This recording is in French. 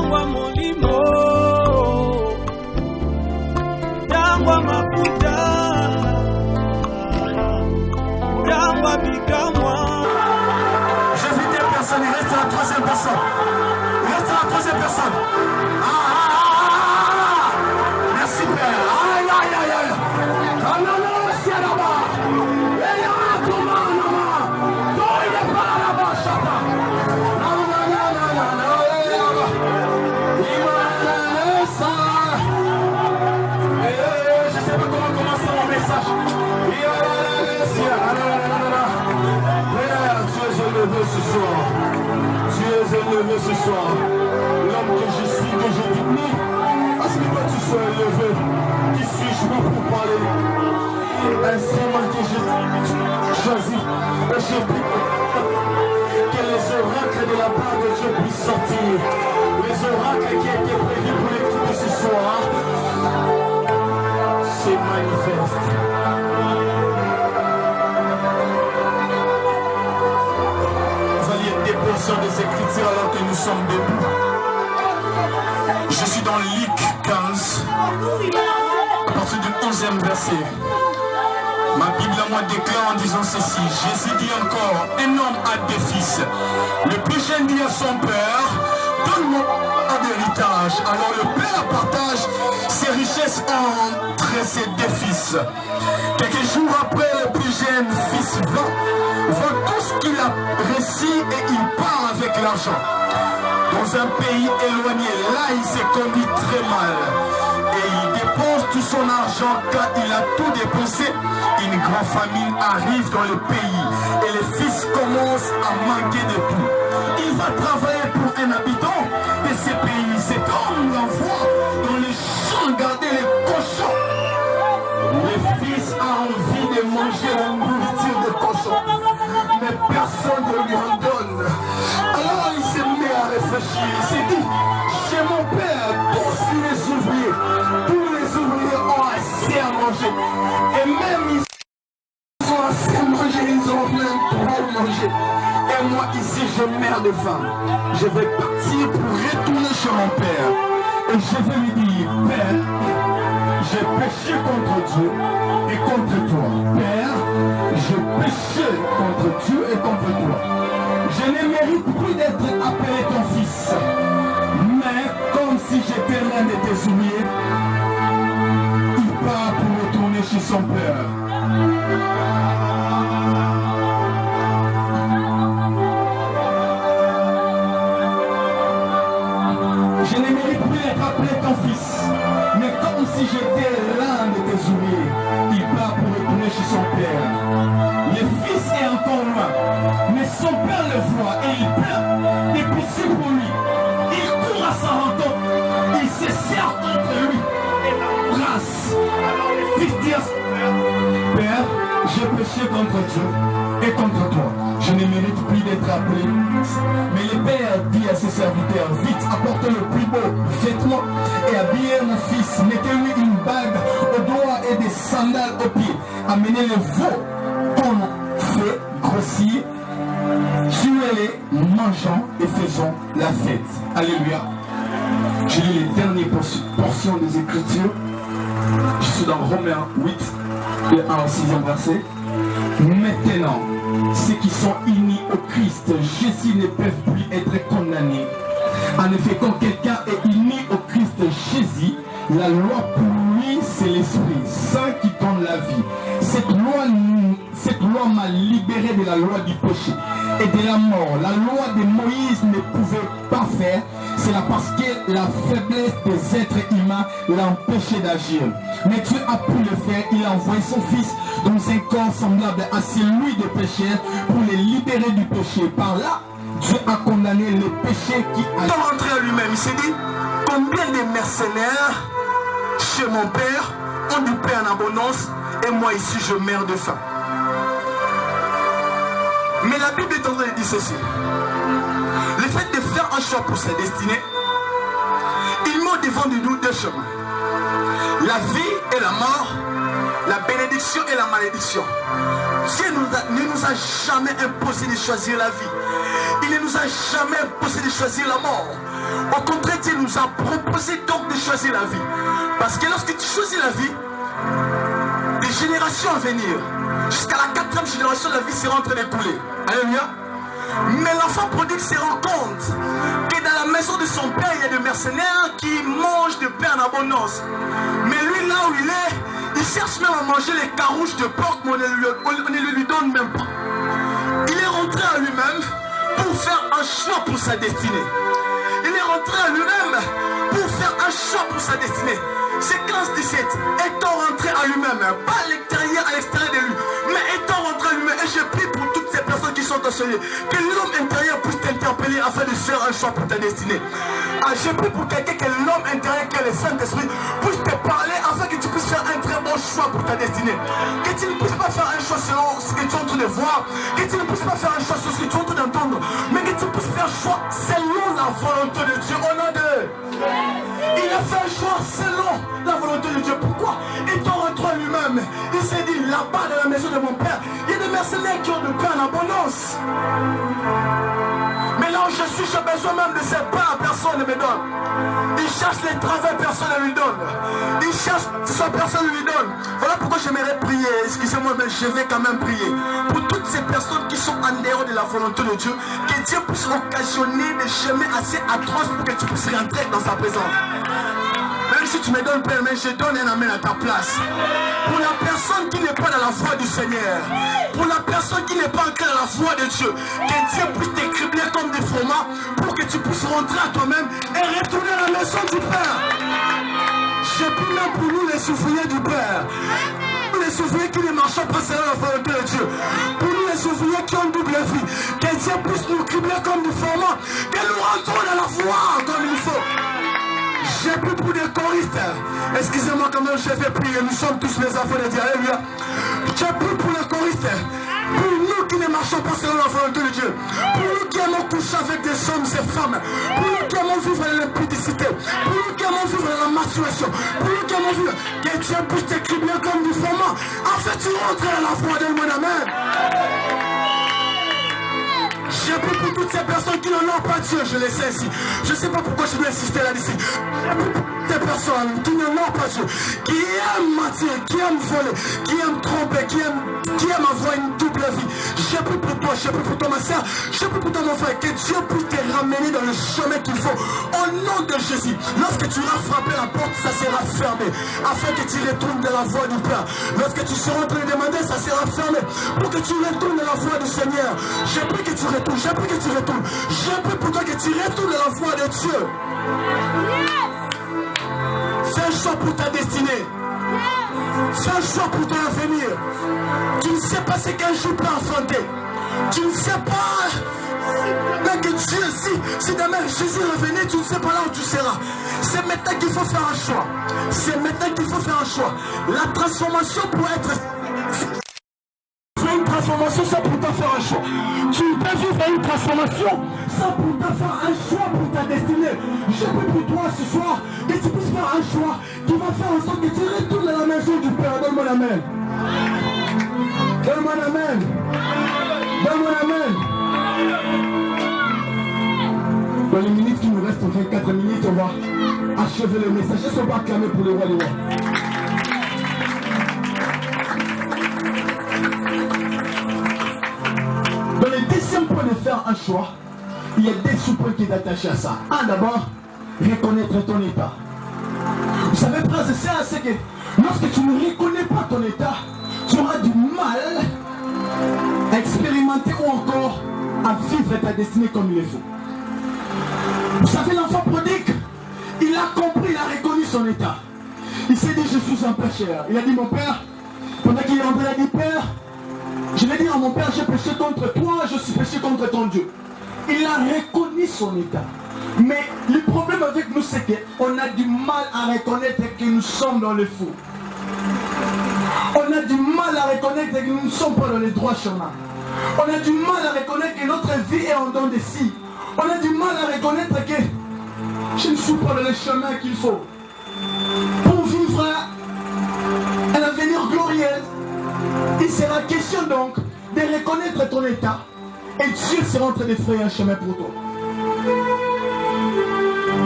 Jangwa molimo, jangwa mafuta, jangwa bikamwa. J'invite des personnes, il reste la troisième personne. Il reste la troisième personne. Merci Père. Aïe aïe aïe aïe. Ah non non, c'est là-bas. Et là, comment non? Non, il n'est pas là-bas, chata. Non non non non non non. Il m'a laissé. Je sais pas comment commencer mon message. Il m'a laissé. Père, tu es élevé ce soir. Tu es élevé ce soir. L'homme que je suis, que je dis. Parce que toi tu sois élevé, qui suis-je moi pour parler? Ainsi moi que je choisis, et je prie que les oracles de la part de Dieu puissent sortir. Les oracles qui étaient prévus pour l'équipe de ce soir se manifestent. Vous alliez être des portions des Écritures alors que nous sommes debout. Je suis dans Luc 15, à partir du 11e verset. Ma Bible à moi déclare en disant ceci. Jésus dit encore, un homme a des fils. Le plus jeune dit à son père, donne-moi d'héritage. Alors le père partage ses richesses entre ses deux fils. Quelques jours après, le plus jeune fils vend tout ce qu'il a réussi et il part avec l'argent. Dans un pays éloigné, là il s'est conduit très mal. Et il dépense tout son argent. Quand il a tout dépensé, une grande famine arrive dans le pays. Et les fils commencent à manquer de tout. Il va travailler pour un habitant de ce pays. Cet homme l'envoie dans les champs garder les cochons. Le fils a envie de manger la nourriture des cochons. Mais personne ne lui en donne. Alors il se met à réfléchir. Il s'est dit, chez mon père, tous les ouvriers ont assez à manger. Et même ils ont assez à manger, ils ont même trop mangé. Et moi ici, je meurs de faim. Je vais partir pour retourner chez mon père. Et je vais lui dire, Père, j'ai péché contre Dieu et contre toi. Père, j'ai péché contre Dieu et contre toi. Je ne mérite plus d'être appelé ton fils. Mais comme si j'étais l'un de tes ouvriers, il part pour retourner chez son père. Je ne mérite plus d'être appelé ton fils. Mais comme si j'étais l'un de tes ouvriers, il part pour retourner chez son père. Le fils est encore loin, mais son père le voit et il pleure. Et puis c'est pour lui. Il court à sa rencontre. Il se serre contre lui et l'embrasse. Alors le fils dit à son père, Père, j'ai péché contre Dieu et contre toi. Je ne mérite plus d'être appelé. Mais le père dit à ses serviteurs, vite, apportez le plus beau vêtement et habillez mon fils. Mettez-lui une bague au doigt et des sandales aux pieds. Amenez le veau qu'on fait grossir. Tuez-les, mangeons et faisons la fête. Alléluia. Je lis les dernières portions des Écritures. Je suis dans Romains 8, le 1 au 6e verset. Maintenant, ceux qui sont unis au Christ Jésus ne peuvent plus être condamnés. En effet, quand quelqu'un est uni au Christ Jésus, la loi pour lui, c'est l'Esprit Saint qui donne la vie. Cette loi m'a libéré de la loi du péché et de la mort. La loi de Moïse ne pouvait pas faire. C'est là parce que la faiblesse des êtres humains l'a empêché d'agir. Mais Dieu a pu le faire. Il a envoyé son fils dans un corps semblable à celui des pécheurs pour les libérer du péché. Par là, Dieu a condamné le péché qui a... Dans rentré à lui-même, il s'est dit, combien de mercenaires chez mon père ont du pain en abondance et moi ici je meurs de faim. Mais la Bible est en train de dire ceci. Le fait de faire un choix pour sa destinée, il met devant de nous deux chemins. La vie et la mort, la bénédiction et la malédiction. Dieu ne nous a jamais imposé de choisir la vie. Il ne nous a jamais imposé de choisir la mort. Au contraire, Dieu nous nous a proposé donc de choisir la vie. Parce que lorsque tu choisis la vie, des générations à venir, jusqu'à la 4e génération, la vie sera en train de couler. Alléluia. Mais l'enfant prodigue se rend compte que dans la maison de son père, il y a des mercenaires qui mangent de pain en abondance. Mais lui, là où il est, il cherche même à manger les carouches de porc, mais on ne lui donne même pas. Il est rentré à lui-même pour faire un choix pour sa destinée. Il est rentré à lui-même pour faire un choix pour sa destinée. Séquence 17, étant rentré à lui-même, pas à l'extérieur de lui, mais étant rentré à lui-même, et je prie pour toutes ces personnes qui sont enseignés, que l'homme intérieur puisse t'interpeller afin de faire un choix pour ta destinée. Je prie pour quelqu'un que l'homme intérieur, que le Saint-Esprit, puisse te parler afin que tu puisses faire un très bon choix pour ta destinée. Que tu ne puisses pas faire un choix selon ce que tu es en train de voir, que tu ne puisses pas faire un choix sur ce que tu es en train d'entendre, mais que tu puisses faire un choix selon la volonté de Dieu. Au nom de... Il a fait un choix selon la volonté de Dieu. Pourquoi? Étant rentré à lui-même, il s'est dit, là-bas dans la maison de mon père, il y a des mercenaires qui ont de pain en abondance. Mais là où je suis, j'ai besoin même de ces pains, personne ne me donne. Il cherche les travaux, personne ne lui donne. Il cherche ce que personne ne lui donne. Voilà pourquoi j'aimerais prier. Excusez-moi, mais je vais quand même prier. Pour toutes ces personnes qui sont en dehors de la volonté de Dieu, que Dieu puisse occasionner des chemins assez atroces pour que tu puisses rentrer dans sa présence. Même si tu me donnes pain, mais je donne un amen à ta place. Pour la personne qui n'est pas dans la foi du Seigneur, pour la personne qui n'est pas encore dans la foi de Dieu, que Dieu puisse t'écribler comme des formats pour que tu puisses rentrer à toi-même et retourner à la maison du Père. Je prie même pour nous les ouvriers du Père, pour les ouvriers qui ne marchent pas selon la volonté de Dieu, pour nous les ouvriers qui ont double vie, que Dieu puisse nous cribler comme des formats, que nous rentrons dans la foi comme il faut. J'ai pris pour des choristes. Excusez-moi quand même, je vais prier. Nous sommes tous les enfants de Dieu. Alléluia. J'ai pris pour les choristes. Pour nous qui ne marchons pas selon la volonté de Dieu. Pour nous qui aimons coucher avec des hommes et femmes. Pour nous qui aimons vivre dans l'impudicité. Pour nous qui aimons vivre dans la masturbation. Pour nous qui aimons vivre. Que Dieu puisse t'écrire bien comme du format. Afin que tu rentres dans la foi. Donne-moi la main. J'ai pris pour toutes ces personnes qui n'en ont pas Dieu, je les sais ici. Je ne sais pas pourquoi je dois insister là-dessus. J'ai pris pour toutes ces personnes qui n'en ont pas Dieu, qui aiment mentir, qui aiment voler, qui aiment tromper, qui aiment avoir une double vie. J'ai pris pour toi, j'ai pris pour toi ma soeur, j'ai pris pour toi mon frère, que Dieu puisse te ramener dans le chemin qu'il faut. Au nom de Jésus, lorsque tu auras frappé la porte, ça sera fermé. Afin que tu retournes dans la voie du Père. Lorsque tu seras en train de demander, ça sera fermé. Pour que tu retournes dans la voie du Seigneur. J'ai pris que tu retournes. J'ai pris que tu retournes. J'ai pris pour toi que tu retournes dans la voie de Dieu. Fais un choix pour ta destinée. Fais un choix pour ton avenir. Tu ne sais pas ce qu'un jour peut affronter. Tu ne sais pas. Mais que Dieu, si demain Jésus revenait, tu ne sais pas là où tu seras. C'est maintenant qu'il faut faire un choix. C'est maintenant qu'il faut faire un choix. La transformation pour être... Une transformation, ça pour te faire un choix. Tu peux vivre une transformation, ça pour te faire un choix pour ta destinée. Je prie pour toi ce soir que tu puisses faire un choix qui va faire en sorte que tu retournes à la maison du Père. Donne-moi l'amen. Donne-moi l'amen. Donne-moi l'amen. Dans les minutes qui nous restent, on fait 4 minutes, on va achever le message. Est-ce qu'on va acclamer pour le roi des rois? Dans le deuxième point de faire un choix, il y a des sous-points qui sont attachés à ça. Un, d'abord, reconnaître ton état. Vous savez, frères et sœurs, c'est que lorsque tu ne reconnais pas ton état, tu auras du mal à expérimenter ou encore à vivre ta destinée comme il le faut. Vous savez, l'enfant prodigue, il a compris, il a reconnu son état. Il s'est dit, je suis un pécheur. Il a dit, mon père, pendant qu'il est rentré, il a dit, père, je vais dire à mon père, j'ai péché contre toi, je suis péché contre ton Dieu. Il a reconnu son état. Mais le problème avec nous, c'est qu'on a du mal à reconnaître que nous sommes dans le faux. On a du mal à reconnaître que nous ne sommes pas dans les droits chemins. On a du mal à reconnaître que notre vie est en dents de scie. On a du mal à reconnaître que je ne suis pas dans les chemins qu'il faut. Pour vivre un avenir glorieux, il sera question donc de reconnaître ton état et Dieu sera en train de frayer un chemin pour toi.